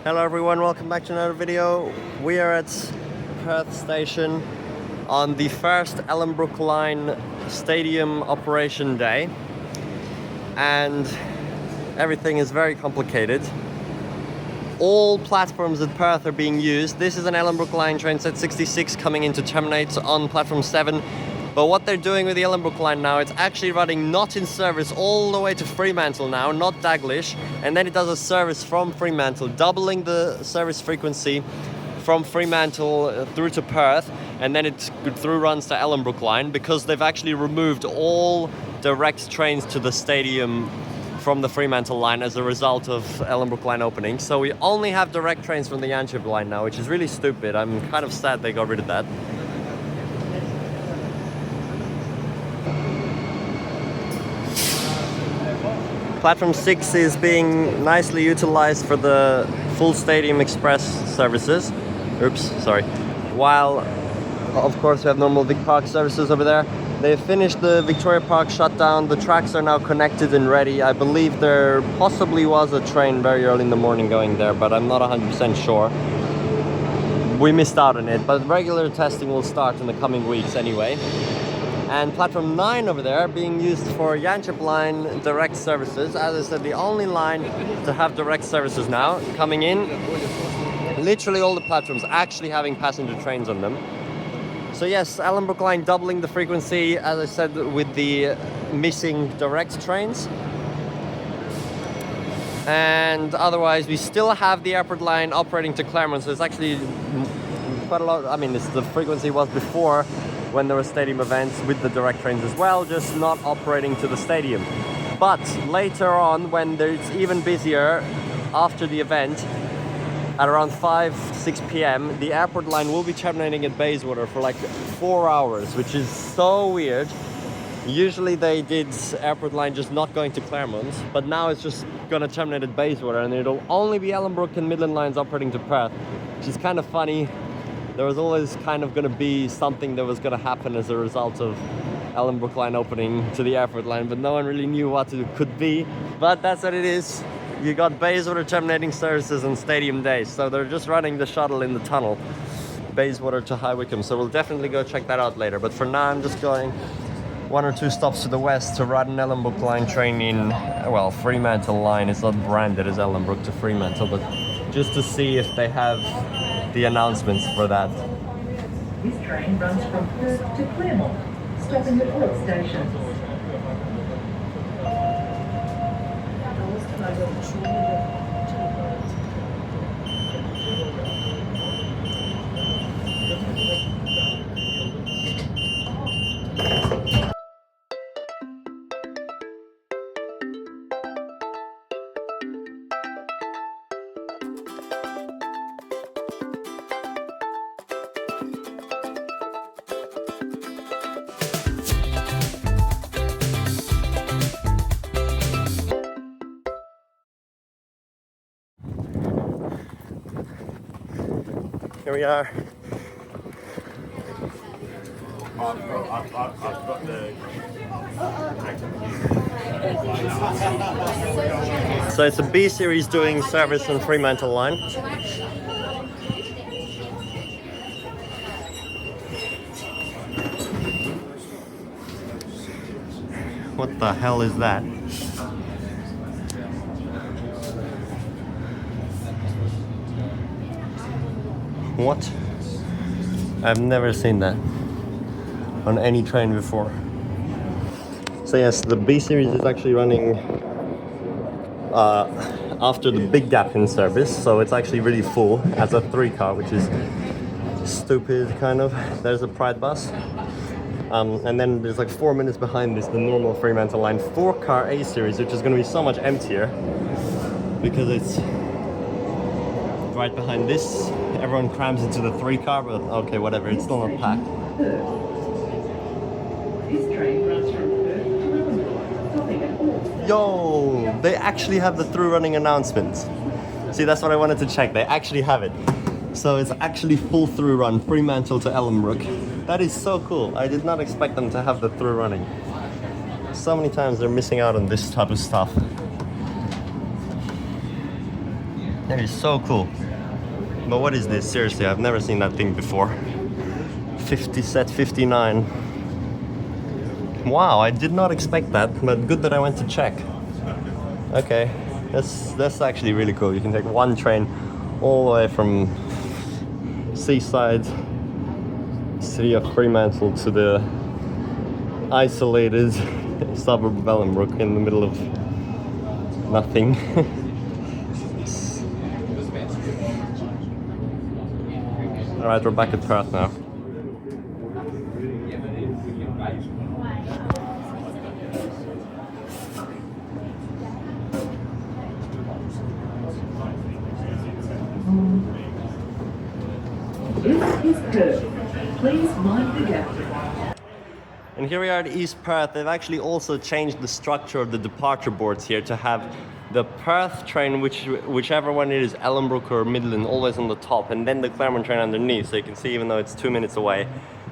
Hello everyone, welcome back to another video. We are at Perth station on the first Ellenbrook Line stadium operation day, and everything is very complicated. All platforms at Perth are being used. This is an Ellenbrook Line train set 66 coming into terminate on platform 7. But what they're doing with the Ellenbrook Line now, it's actually running not in service all the way to Fremantle now, not Daglish, and then it does a service from Fremantle, doubling the service frequency from Fremantle through to Perth, and then it through runs to Ellenbrook Line, because they've actually removed all direct trains to the stadium from the Fremantle Line as a result of Ellenbrook Line opening. So we only have direct trains from the McIver Line now, which is really stupid. I'm kind of sad they got rid of that. Platform 6 is being nicely utilized for the full stadium express services. Oops, sorry. While, of course, we have normal Vic Park services over there. They've finished the Victoria Park shutdown. The tracks are now connected and ready. I believe there possibly was a train very early in the morning going there, but I'm not 100% sure. We missed out on it, but regular testing will start in the coming weeks anyway. And platform 9 over there being used for McIver Line direct services. As I said, the only line to have direct services now coming in. Literally all the platforms actually having passenger trains on them. So yes, Ellenbrook Line doubling the frequency, as I said, with the missing direct trains. And otherwise we still have the airport line operating to Claremont, so it's actually quite a lot. I mean, the frequency was before when there were stadium events with the direct trains as well, just not operating to the stadium. But later on, when it's even busier after the event, at around 5-6 p.m, the airport line will be terminating at Bayswater for like 4 hours, which is so weird. Usually they did airport line just not going to Claremont, but now it's just gonna terminate at Bayswater, and it'll only be Ellenbrook and Midland lines operating to Perth, which is kind of funny. There was always kind of going to be something that was going to happen as a result of Ellenbrook Line opening to the airport line, but no one really knew what it could be. But that's what it is. You got Bayswater terminating services on stadium days, so they're just running the shuttle in the tunnel, Bayswater to High Wycombe. So we'll definitely go check that out later. But for now, I'm just going 1 or 2 stops to the west to ride an Ellenbrook Line train in, well, Fremantle Line. It's not branded as Ellenbrook to Fremantle, but just to see if they have the announcements for that. This train runs from Perth to Claremont, stopping at all stations. Here we are. I've got the... So it's a B series doing service on Fremantle Line. What the hell is that? What? I've never seen that on any train before. So yes, the B series is actually running after the big gap in service, so it's actually really full as a 3-car, which is stupid kind of. There's a Pride bus, and then there's like 4 minutes behind this the normal Fremantle Line 4-car A series, which is going to be so much emptier because it's right behind this. Everyone crams into the 3-car, but okay, whatever, it's still not packed. This train runs from Perth to Ellenbrook, stopping at all stations. Yo, they actually have the through running announcements. See, that's what I wanted to check. They actually have it. So it's actually full through run, Fremantle to Ellenbrook. That is so cool. I did not expect them to have the through running. So many times they're missing out on this type of stuff. That is so cool. But what is this? Seriously, I've never seen that thing before. 50 set 59. Wow, I did not expect that, but good that I went to check. Okay, that's actually really cool. You can take one train all the way from seaside city of Fremantle to the isolated suburb of Ellenbrook in the middle of nothing. Alright, we're back at Perth now. This is Perth. Please mind the gap. And here we are at East Perth. They've actually also changed the structure of the departure boards here to have the Perth train, whichever one it is, Ellenbrook or Midland, always on the top, and then the Claremont train underneath. So you can see, even though it's 2 minutes away,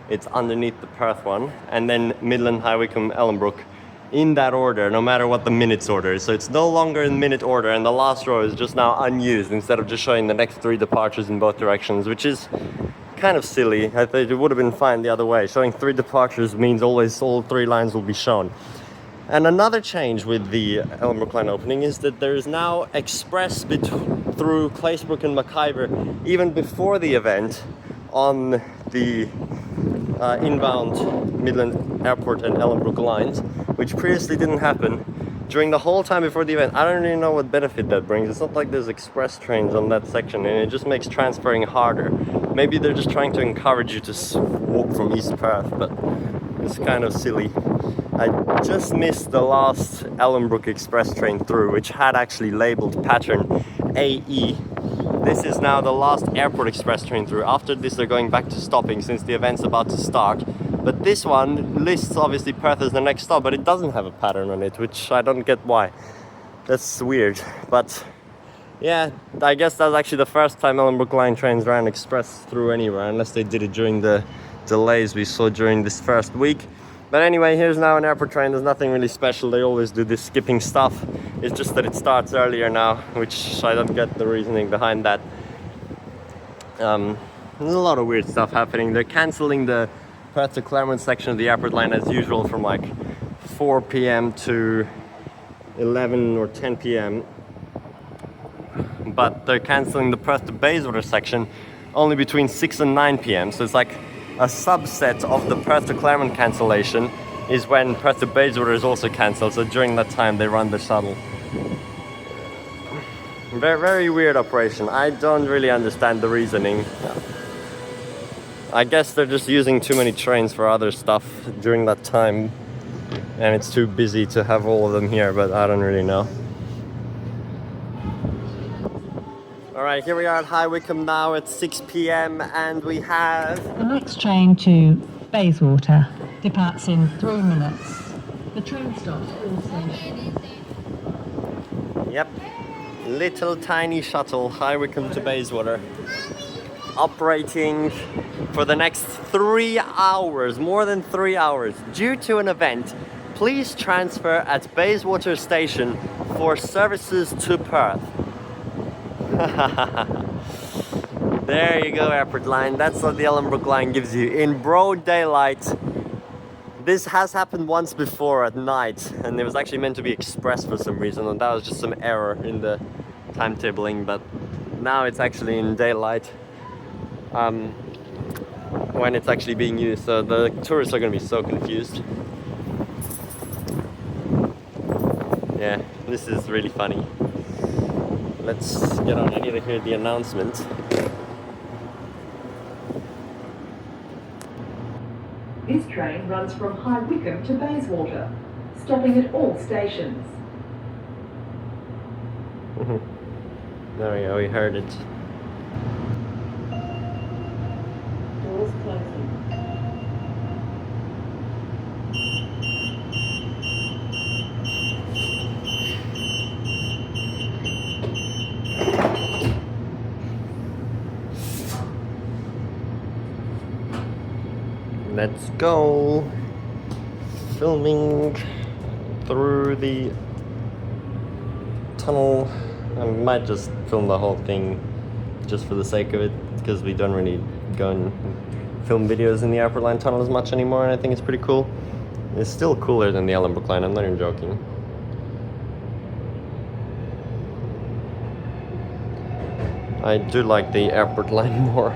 it's underneath the Perth one, and then Midland, High Wycombe, Ellenbrook, in that order, no matter what the minutes order is. So it's no longer in minute order, and the last row is just now unused instead of just showing the next 3 departures in both directions, which is kind of silly. I think it would have been fine the other way. Showing 3 departures means always all 3 lines will be shown. And another change with the Ellenbrook Line opening is that there is now express through Claisebrook and McIver even before the event on the inbound Midland Airport and Ellenbrook lines, which previously didn't happen during the whole time before the event. I don't really know what benefit that brings. It's not like there's express trains on that section, and it just makes transferring harder. Maybe they're just trying to encourage you to walk from East Perth, but it's kind of silly. I just missed the last Ellenbrook express train through, which had actually labeled pattern AE. This is now the last airport express train through. After this, they're going back to stopping since the event's about to start. But this one lists obviously Perth as the next stop, but it doesn't have a pattern on it, which I don't get why. That's weird. But yeah, I guess that's actually the first time Ellenbrook Line trains ran express through anywhere, unless they did it during the delays we saw during this first week. But anyway, here's now an airport train. There's nothing really special. They always do this skipping stuff. It's just that it starts earlier now, which I don't get the reasoning behind that. There's a lot of weird stuff happening. They're cancelling the Perth to Claremont section of the airport line as usual from like 4 p.m. to 11 or 10 p.m. But they're cancelling the Perth to Bayswater section only between 6 and 9 p.m. So it's like a subset of the Perth to Claremont cancellation is when Perth to Bayswater is also cancelled. So during that time they run the shuttle. Very, very weird operation. I don't really understand the reasoning. I guess they're just using too many trains for other stuff during that time, and it's too busy to have all of them here, but I don't really know. Alright, here we are at High Wycombe now at 6 p.m. and we have... The next train to Bayswater departs in 3 minutes. The train stops at all stations. Yep, little tiny shuttle, High Wycombe to Bayswater. Operating for the next 3 hours, more than 3 hours. Due to an event, please transfer at Bayswater Station for services to Perth. There you go, Airport Line. That's what the Ellenbrook Line gives you in broad daylight. This has happened once before at night, and it was actually meant to be express for some reason, and that was just some error in the timetabling, but now it's actually in daylight when it's actually being used, so the tourists are going to be so confused. Yeah, this is really funny. Let's get on. I need to hear the announcement. This train runs from High Wycombe to Bayswater, stopping at all stations. There we go, we heard it. Doors closing. Let's go. Filming through the tunnel I might just film the whole thing just for the sake of it, because we don't really go and film videos in the Airport Line tunnel as much anymore, and I think it's pretty cool. It's still cooler than the Ellenbrook Line, I'm not even joking. I do like the Airport Line more.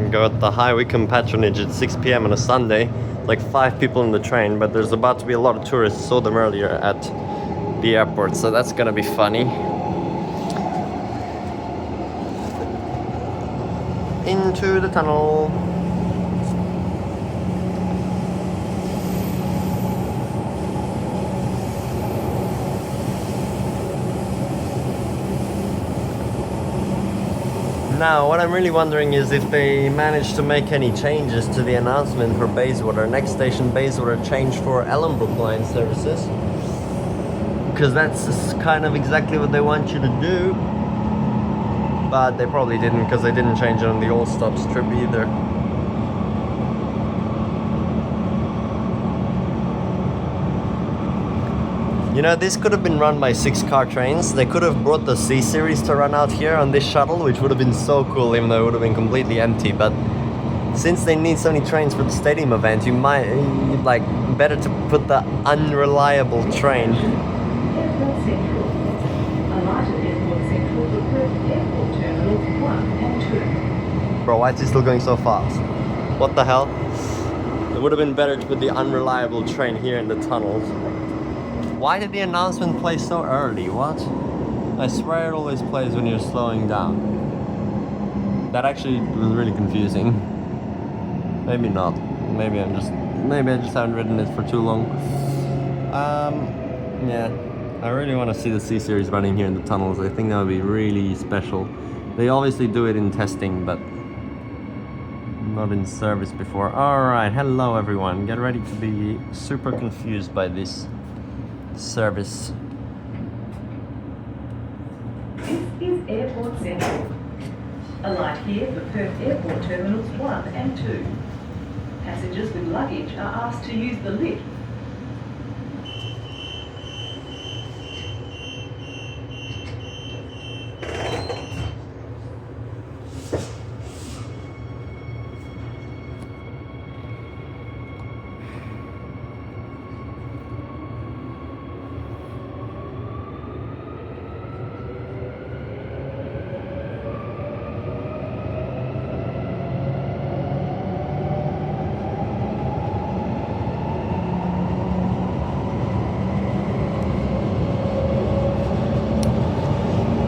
We got the high Wycombe patronage at 6 p.m. on a Sunday. Like 5 people on the train, but there's about to be a lot of tourists. Saw them earlier at the airport, so that's gonna be funny. Into the tunnel. Now, what I'm really wondering is if they managed to make any changes to the announcement for Bayswater. Next station, Bayswater, changed for Ellenbrook Line services. Because that's kind of exactly what they want you to do. But they probably didn't, because they didn't change it on the All Stops trip either. You know, this could have been run by 6-car trains. They could have brought the C series to run out here on this shuttle, which would have been so cool, even though it would have been completely empty. But since they need so many trains for the stadium event, you might like better to put the unreliable train. Airport Central. Alight at Airport Central for Perth Airport Terminals 1 and 2. Bro, why is he still going so fast? What the hell? It would have been better to put the unreliable train here in the tunnels. Why did the announcement play so early? What? I swear it always plays when you're slowing down. That actually was really confusing. Maybe not. Maybe I just haven't ridden it for too long. Yeah. I really want to see the C-Series running here in the tunnels. I think that would be really special. They obviously do it in testing, but not in service before. Alright, hello everyone. Get ready to be super confused by this service. This is Airport Central. Alight here for Perth Airport Terminals 1 and 2. Passengers with luggage are asked to use the lift.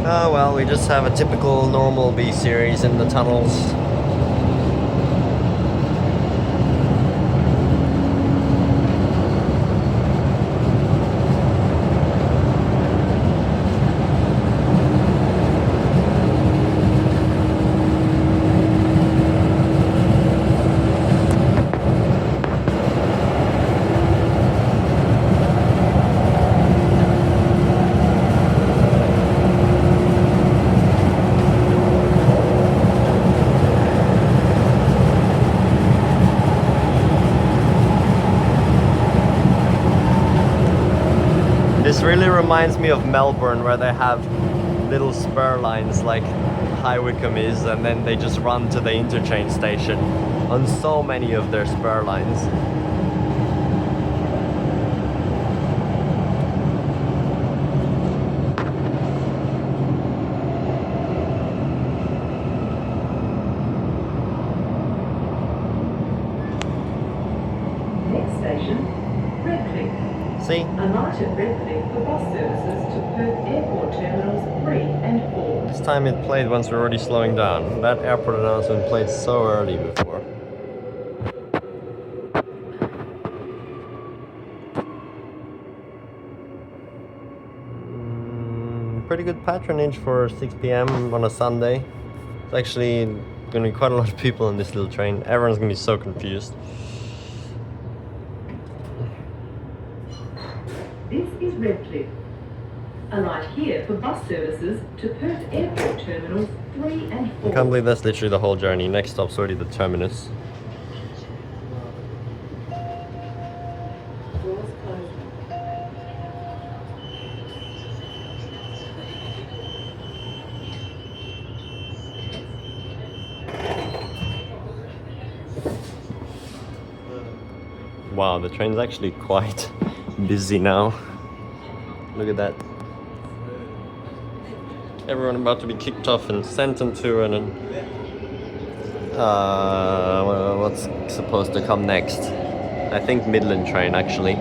Oh well, we just have a typical normal B series in the tunnels. This really reminds me of Melbourne, where they have little spur lines like High Wycombe is, and then they just run to the interchange station on so many of their spur lines. Next station, Redcliffe. See? Alight at Redcliffe for bus services to Perth Airport Terminals 3 and 4. This time it played once we're already slowing down. That airport announcement played so early before. Pretty good patronage for 6 p.m. on a Sunday. It's actually going to be quite a lot of people on this little train. Everyone's going to be so confused. This is Redcliffe. Alight here for bus services to Perth Airport Terminals 3 and 4. I can't believe that's literally the whole journey. Next stop's already the terminus. Wow, the train's actually quite busy now. Look at that. Everyone about to be kicked off and sent into an what's supposed to come next? I think Midland train actually.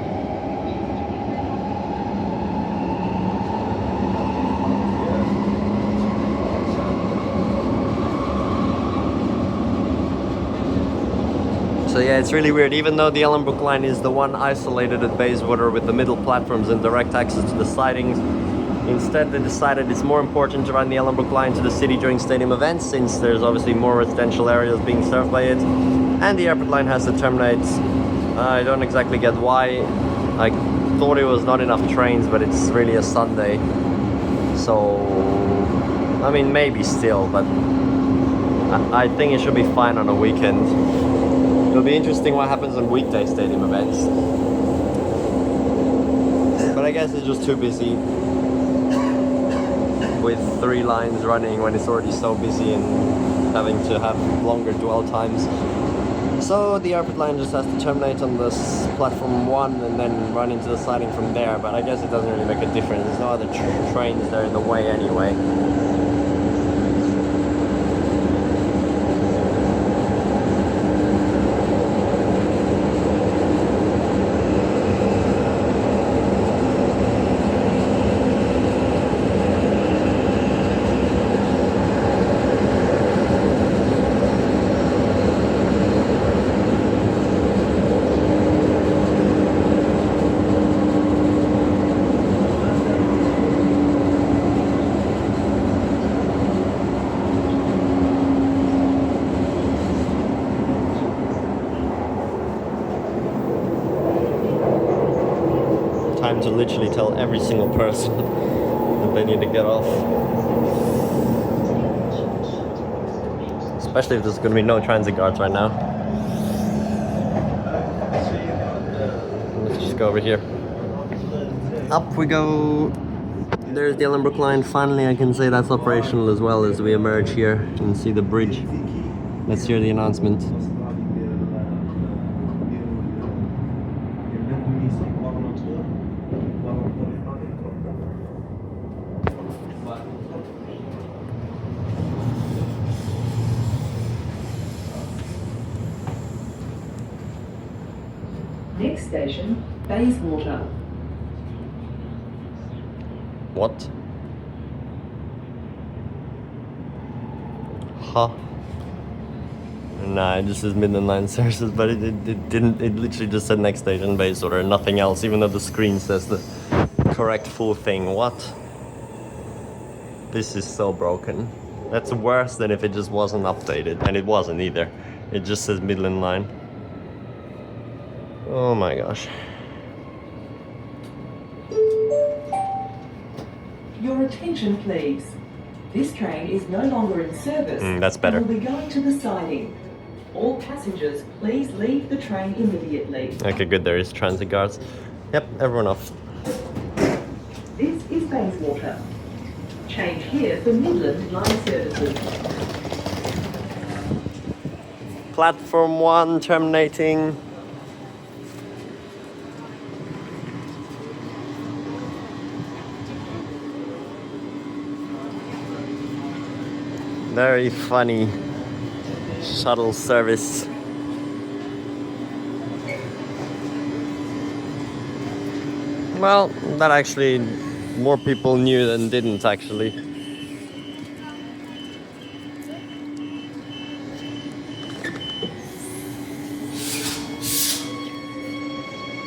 So yeah, it's really weird. Even though the Ellenbrook Line is the one isolated at Bayswater with the middle platforms and direct access to the sidings, instead they decided it's more important to run the Ellenbrook Line to the city during stadium events, since there's obviously more residential areas being served by it. And the airport line has to terminate. I don't exactly get why. I thought it was not enough trains, but it's really a Sunday. So, I mean, maybe still, but I think it should be fine on a weekend. It'll be interesting what happens on weekday stadium events. But I guess it's just too busy with 3 lines running when it's already so busy and having to have longer dwell times. So the airport line just has to terminate on this platform 1 and then run into the siding from there. But I guess it doesn't really make a difference. There's no other trains there in the way anyway. To literally tell every single person that they need to get off. Especially if there's going to be no transit guards right now. Let's just go over here. Up we go. There's the Ellenbrook Line. Finally I can say that's operational as well as we emerge here and see the bridge. Let's hear the announcement. Next station, Bayswater. What? Huh? Nah, this is Midland Line services, but it didn't, it literally just said next station Bayswater and nothing else, even though the screen says the correct full thing. What? This is so broken. That's worse than if it just wasn't updated, and it wasn't either. It just says Midland Line. Oh my gosh. Your attention, please. This train is no longer in service. That's better. And will be going to the siding. All passengers, please leave the train immediately. Okay, good. There is transit guards. Yep, everyone off. This is Bayswater. Change here for Midland Line services. Platform 1 terminating. Very funny shuttle service. Well, that actually more people knew than didn't actually.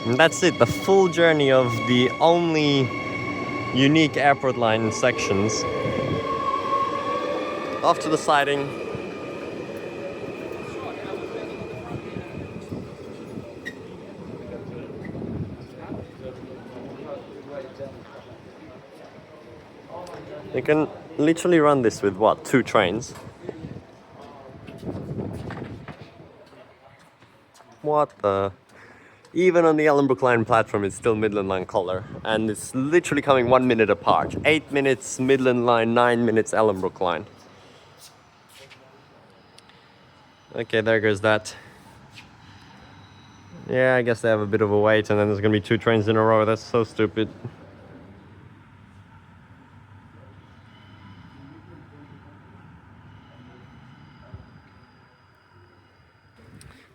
And that's it, the full journey of the only unique airport line sections. Off to the siding. You can literally run this with what, 2 trains? What the? Even on the Ellenbrook Line platform, it's still Midland Line colour, and it's literally coming 1 minute apart. 8 minutes Midland Line, 9 minutes Ellenbrook Line. Okay, there goes that. Yeah, I guess they have a bit of a wait, and then there's gonna be 2 trains in a row. That's so stupid.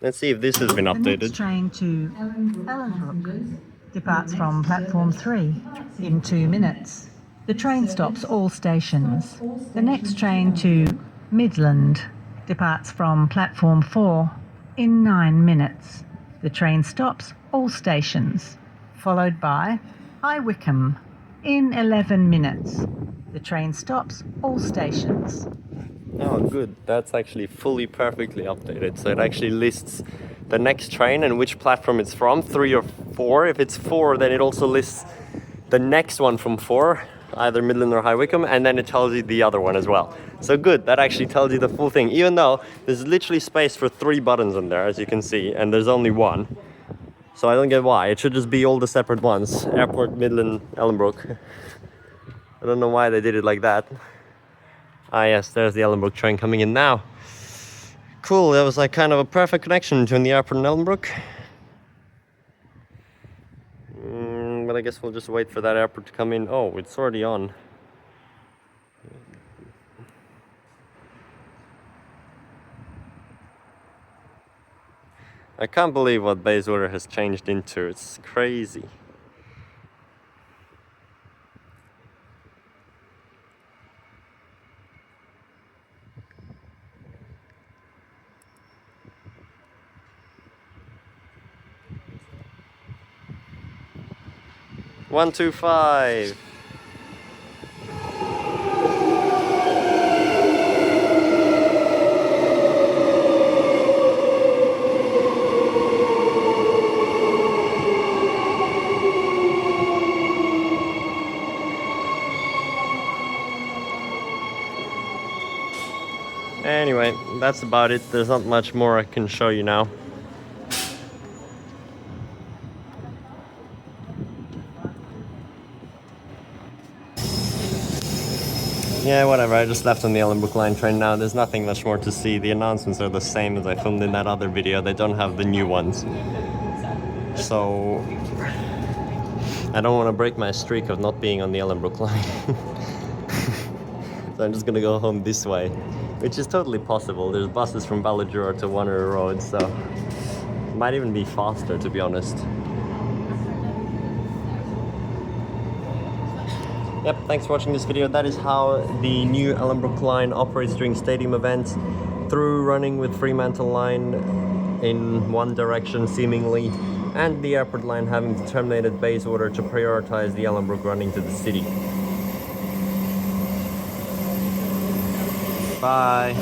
Let's see if this has been The updated. next train to Ellenbrook departs from platform 3 in 2 minutes. The train stops all stations. The next train to Midland departs from platform 4 in 9 minutes. The train stops all stations, followed by Wycombe in 11 minutes. The train stops all stations. Oh, good. That's actually fully perfectly updated. So it actually lists the next train and which platform it's from, 3 or 4. If it's 4, then it also lists the next one from 4, either Midland or High Wycombe, and then it tells you the other one as well. So good, that actually tells you the full thing, even though there's literally space for 3 buttons in there, as you can see, and there's only 1. So I don't get why. It should just be all the separate ones. Airport, Midland, Ellenbrook. I don't know why they did it like that. Ah yes, there's the Ellenbrook train coming in now. Cool, that was like kind of a perfect connection between the airport and Ellenbrook. But I guess we'll just wait for that airport to come in. Oh, it's already on. I can't believe what Bayswater has changed into. It's crazy. One, 2, 5. Anyway, that's about it. There's not much more I can show you now. Yeah, whatever, I just left on the Ellenbrook Line train now. There's nothing much more to see. The announcements are the same as I filmed in that other video. They don't have the new ones. So I don't want to break my streak of not being on the Ellenbrook Line. So I'm just gonna go home this way, which is totally possible. There's buses from Ballajura to Wanneroo Road, so it might even be faster, to be honest. Yep, thanks for watching this video. That is how the new Ellenbrook Line operates during stadium events, through running with Fremantle Line in one direction seemingly, and the airport line having to terminate at Bayswater to prioritize the Ellenbrook running to the city. Bye.